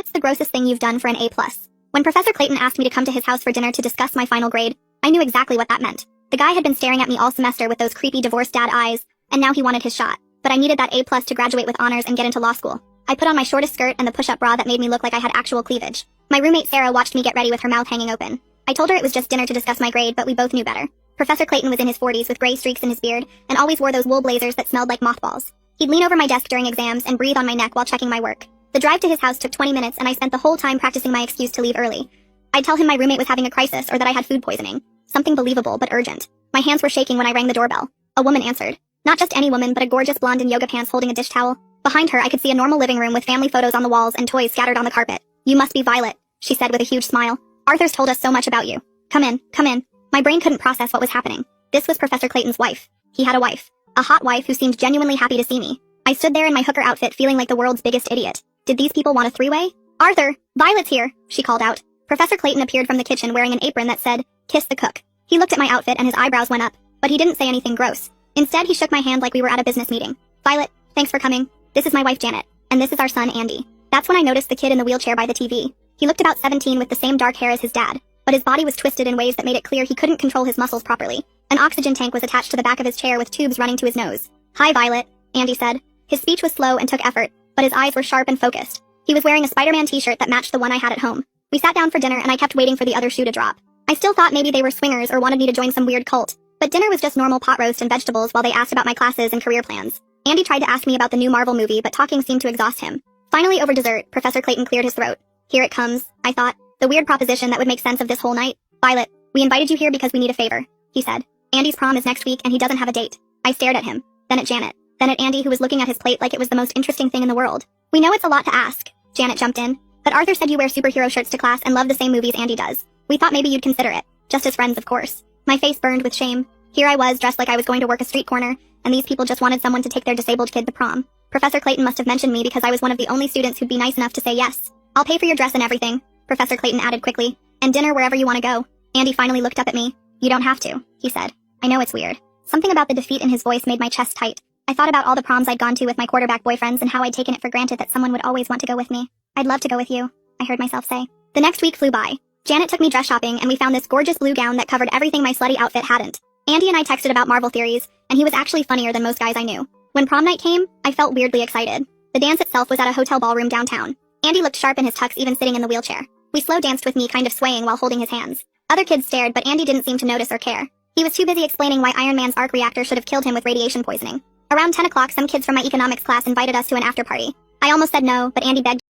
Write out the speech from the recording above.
What's the grossest thing you've done for an A+? When Professor Clayton asked me to come to his house for dinner to discuss my final grade, I knew exactly what that meant. The guy had been staring at me all semester with those creepy divorced dad eyes, and now he wanted his shot. But I needed that A+ to graduate with honors and get into law school. I put on my shortest skirt and the push-up bra that made me look like I had actual cleavage. My roommate Sarah watched me get ready with her mouth hanging open. I told her it was just dinner to discuss my grade, but we both knew better. Professor Clayton was in his 40s with gray streaks in his beard, and always wore those wool blazers that smelled like mothballs. He'd lean over my desk during exams and breathe on my neck while checking my work. The drive to his house took 20 minutes, and I spent the whole time practicing my excuse to leave early. I'd tell him my roommate was having a crisis or that I had food poisoning. Something believable but urgent. My hands were shaking when I rang the doorbell. A woman answered. Not just any woman, but a gorgeous blonde in yoga pants holding a dish towel. Behind her, I could see a normal living room with family photos on the walls and toys scattered on the carpet. "You must be Violet," she said with a huge smile. "Arthur's told us so much about you. Come in, come in." My brain couldn't process what was happening. This was Professor Clayton's wife. He had a wife. A hot wife who seemed genuinely happy to see me. I stood there in my hooker outfit feeling like the world's biggest idiot. Did these people want a three-way? "Arthur, Violet's here," she called out. Professor Clayton appeared from the kitchen wearing an apron that said, "Kiss the cook." He looked at my outfit and his eyebrows went up, but he didn't say anything gross. Instead, he shook my hand like we were at a business meeting. "Violet, thanks for coming. This is my wife Janet, and this is our son Andy." That's when I noticed the kid in the wheelchair by the TV. He looked about 17 with the same dark hair as his dad, but his body was twisted in ways that made it clear he couldn't control his muscles properly. An oxygen tank was attached to the back of his chair with tubes running to his nose. "Hi, Violet," Andy said. His speech was slow and took effort, but his eyes were sharp and focused. He was wearing a Spider-Man t-shirt that matched the one I had at home. We sat down for dinner and I kept waiting for the other shoe to drop. I still thought maybe they were swingers or wanted me to join some weird cult, but dinner was just normal pot roast and vegetables while they asked about my classes and career plans. Andy tried to ask me about the new Marvel movie, but talking seemed to exhaust him. Finally, over dessert, Professor Clayton cleared his throat. "Here it comes," I thought. The weird proposition that would make sense of this whole night. "Violet, we invited you here because we need a favor," he said. "Andy's prom is next week and he doesn't have a date." I stared at him, then at Janet, then at Andy who was looking at his plate like it was the most interesting thing in the world. "We know it's a lot to ask," Janet jumped in, "but Arthur said you wear superhero shirts to class and love the same movies Andy does. We thought maybe you'd consider it. Just as friends, of course." My face burned with shame. Here I was, dressed like I was going to work a street corner, and these people just wanted someone to take their disabled kid to prom. Professor Clayton must have mentioned me because I was one of the only students who'd be nice enough to say yes. "I'll pay for your dress and everything," Professor Clayton added quickly, "and dinner wherever you want to go." Andy finally looked up at me. "You don't have to," he said. I know it's weird. Something about the defeat in his voice made my chest tight. I thought about all the proms I'd gone to with my quarterback boyfriends and how I'd taken it for granted that someone would always want to go with me. "I'd love to go with you," I heard myself say. The next week flew by. Janet took me dress shopping and we found this gorgeous blue gown that covered everything my slutty outfit hadn't. Andy and I texted about Marvel theories, and he was actually funnier than most guys I knew. When prom night came, I felt weirdly excited. The dance itself was at a hotel ballroom downtown. Andy looked sharp in his tux even sitting in the wheelchair. We slow danced with me kind of swaying while holding his hands. Other kids stared, but Andy didn't seem to notice or care. He was too busy explaining why Iron Man's arc reactor should have killed him with radiation poisoning. Around 10 o'clock, some kids from my economics class invited us to an after party. I almost said no, but Andy begged